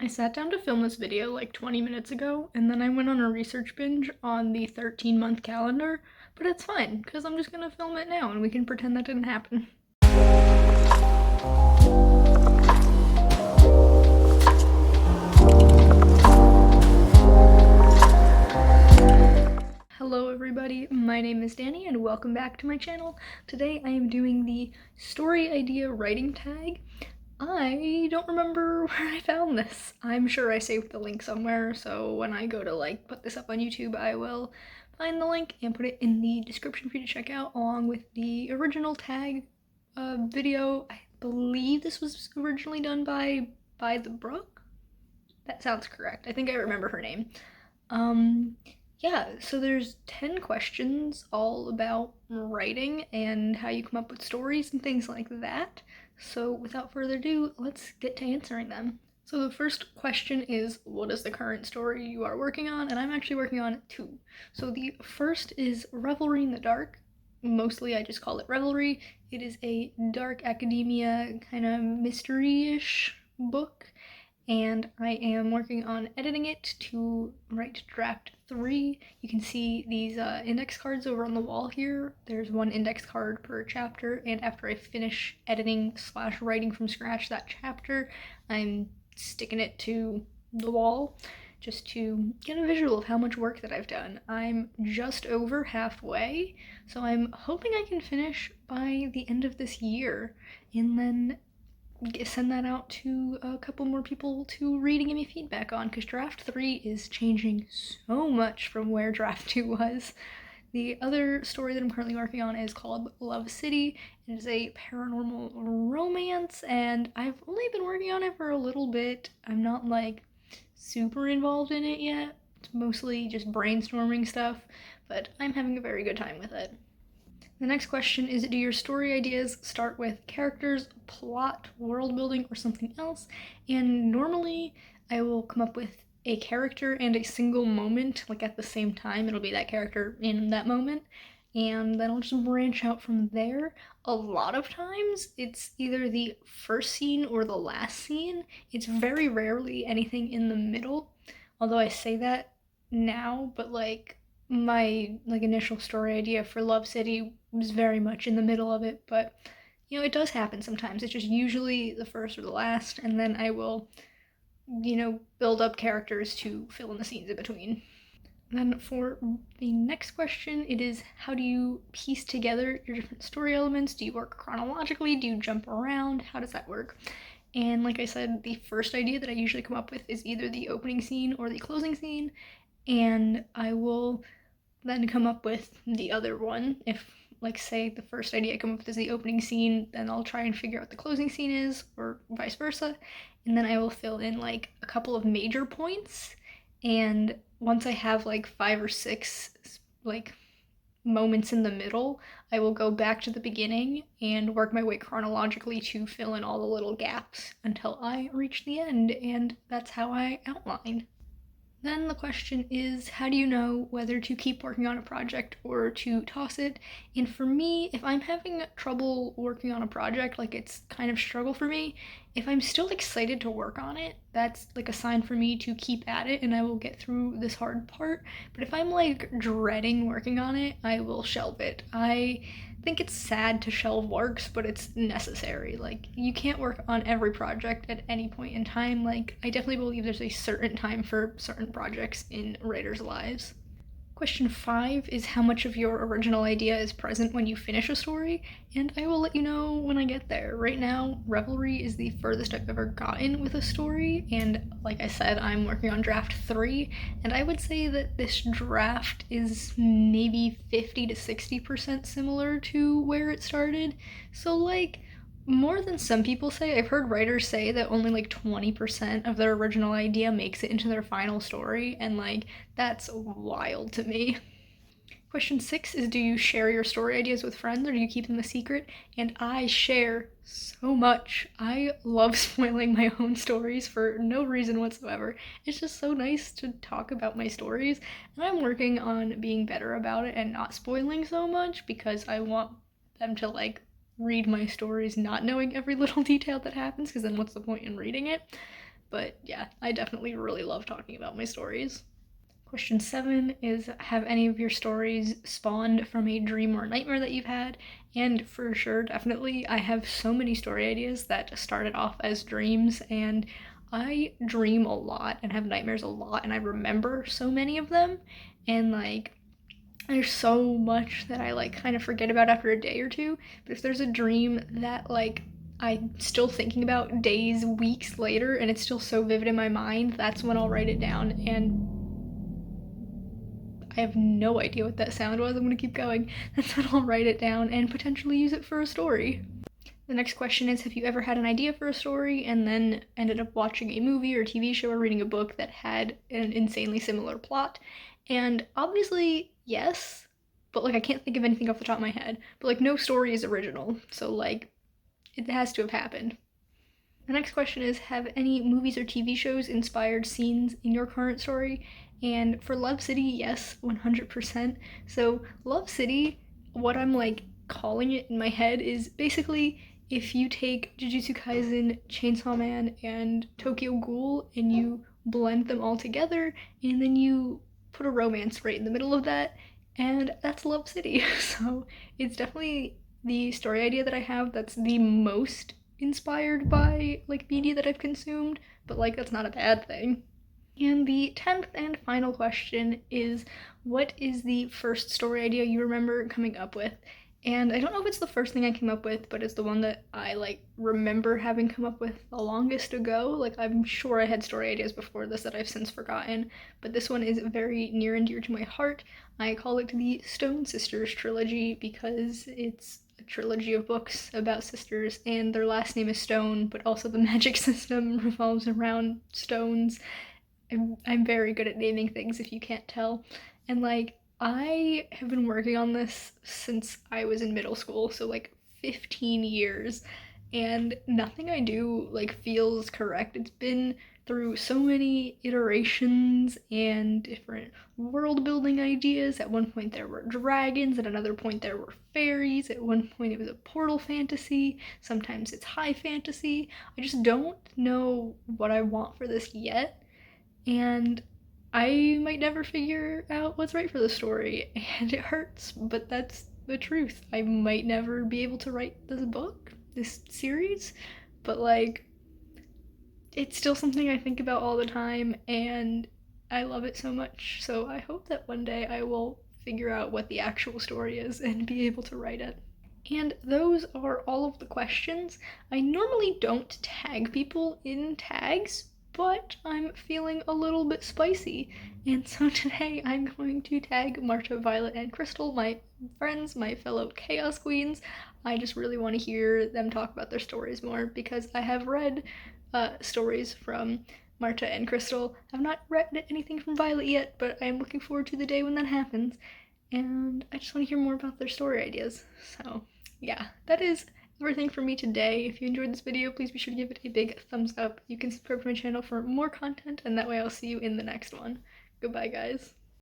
I sat down to film this video like 20 minutes ago, and then I went on a research binge on the 13-month calendar, but it's fine, because I'm just gonna film it now and we can pretend that didn't happen. Hello everybody, my name is Danny and welcome back to my channel. Today I am doing the story idea writing tag. I don't remember where I found this. I'm sure I saved the link somewhere, so when I go to put this up on YouTube, I will find the link and put it in the description for you to check out, along with the original tag video. I believe this was originally done by the Brook? That sounds correct. I think I remember her name. Yeah, so there's 10 questions all about writing and how you come up with stories and things like that. So without further ado, let's get to answering them. So the first question is, what is the current story you are working on? And I'm actually working on 2. So the first is Revelry in the Dark. Mostly I just call it Revelry. It is a dark academia kind of mystery-ish book, and I am working on editing it to write draft 3. You can see these index cards over on the wall here. There's one index card per chapter, and after I finish editing / writing from scratch that chapter, I'm sticking it to the wall just to get a visual of how much work that I've done. I'm just over halfway, so I'm hoping I can finish by the end of this year, and then send that out to a couple more people to read and give me feedback on, because draft 3 is changing so much from where draft 2 was. The other story that I'm currently working on is called Love City. It is a paranormal romance, and I've only been working on it for a little bit. I'm not super involved in it yet. It's mostly just brainstorming stuff, but I'm having a very good time with it. The next question is, do your story ideas start with characters, plot, world building, or something else? And normally I will come up with a character and a single moment at the same time. It'll be that character in that moment, and then I'll just branch out from there. A lot of times it's either the first scene or the last scene. It's very rarely anything in the middle, although I say that now, but my initial story idea for Love City was very much in the middle of it, but it does happen sometimes. It's just usually the first or the last, and then I will build up characters to fill in the scenes in between. Then for the next question, it is, how do you piece together your different story elements? Do you work chronologically? Do you jump around? How does that work? And like I said, the first idea that I usually come up with is either the opening scene or the closing scene, and I will then come up with the other one. If, say the first idea I come up with is the opening scene, then I'll try and figure out what the closing scene is, or vice versa, and then I will fill in a couple of major points, and once I have 5 or 6 moments in the middle, I will go back to the beginning and work my way chronologically to fill in all the little gaps until I reach the end, and that's how I outline. Then the question is, how do you know whether to keep working on a project or to toss it? And for me, if I'm having trouble working on a project, it's kind of struggle for me, if I'm still excited to work on it, that's a sign for me to keep at it and I will get through this hard part. But if I'm dreading working on it, I will shelve it. I think it's sad to shelve works, but it's necessary. You can't work on every project at any point in time. I definitely believe there's a certain time for certain projects in writers' lives. Question 5 is, how much of your original idea is present when you finish a story? And I will let you know when I get there. Right now, Revelry is the furthest I've ever gotten with a story, and like I said, I'm working on draft 3, and I would say that this draft is maybe 50 to 60% similar to where it started. So more than some people say. I've heard writers say that only 20% of their original idea makes it into their final story, and that's wild to me. Question 6 is, do you share your story ideas with friends or do you keep them a secret? And I share so much. I love spoiling my own stories for no reason whatsoever. It's just so nice to talk about my stories, and I'm working on being better about it and not spoiling so much, because I want them to read my stories not knowing every little detail that happens, because then what's the point in reading it? but yeah, I definitely really love talking about my stories. Question 7 is, have any of your stories spawned from a dream or nightmare that you've had? And for sure, definitely, I have so many story ideas that started off as dreams, and I dream a lot and have nightmares a lot, and I remember so many of them, and like, there's so much that I like kind of forget about after a day or two, but if there's a dream that like I'm still thinking about days, weeks later, and it's still so vivid in my mind, that's when I'll write it down. And I have no idea what that sound was. I'm gonna keep going. That's when I'll write it down and potentially use it for a story. The next question is, have you ever had an idea for a story and then ended up watching a movie or TV show or reading a book that had an insanely similar plot? And obviously, yes, but like I can't think of anything off the top of my head. But like no story is original, so like it has to have happened. The next question is, have any movies or TV shows inspired scenes in your current story? And for Love City, yes, 100%. So, Love City, what I'm like calling it in my head is basically if you take Jujutsu Kaisen, Chainsaw Man, and Tokyo Ghoul and you blend them all together and then you put a romance right in the middle of that, and that's Love City. So, it's definitely the story idea that I have that's the most inspired by like media that I've consumed, but like that's not a bad thing. And the 10th and final question is, what is the first story idea you remember coming up with? And I don't know if it's the first thing I came up with, but it's the one that I like remember having come up with the longest ago. Like I'm sure I had story ideas before this that I've since forgotten, but this one is very near and dear to my heart. I call it the Stone Sisters trilogy because it's a trilogy of books about sisters and their last name is Stone, but also the magic system revolves around stones. I'm very good at naming things if you can't tell. And like I have been working on this since I was in middle school, so like 15 years, and nothing I do like feels correct. It's been through so many iterations and different world building ideas. At one point there were dragons, at another point there were fairies, at one point it was a portal fantasy, sometimes it's high fantasy. I just don't know what I want for this yet, and I might never figure out what's right for the story, and it hurts, but that's the truth. I might never be able to write this book, this series, but like, it's still something I think about all the time, and I love it so much, so I hope that one day I will figure out what the actual story is and be able to write it. And those are all of the questions. I normally don't tag people in tags, but I'm feeling a little bit spicy. And so today I'm going to tag Marta, Violet, and Crystal, my friends, my fellow Chaos Queens. I just really want to hear them talk about their stories more because I have read stories from Marta and Crystal. I've not read anything from Violet yet, but I'm looking forward to the day when that happens. And I just want to hear more about their story ideas. So yeah, that is everything for me today. If you enjoyed this video, please be sure to give it a big thumbs up. You can subscribe to my channel for more content, and that way I'll see you in the next one. Goodbye, guys.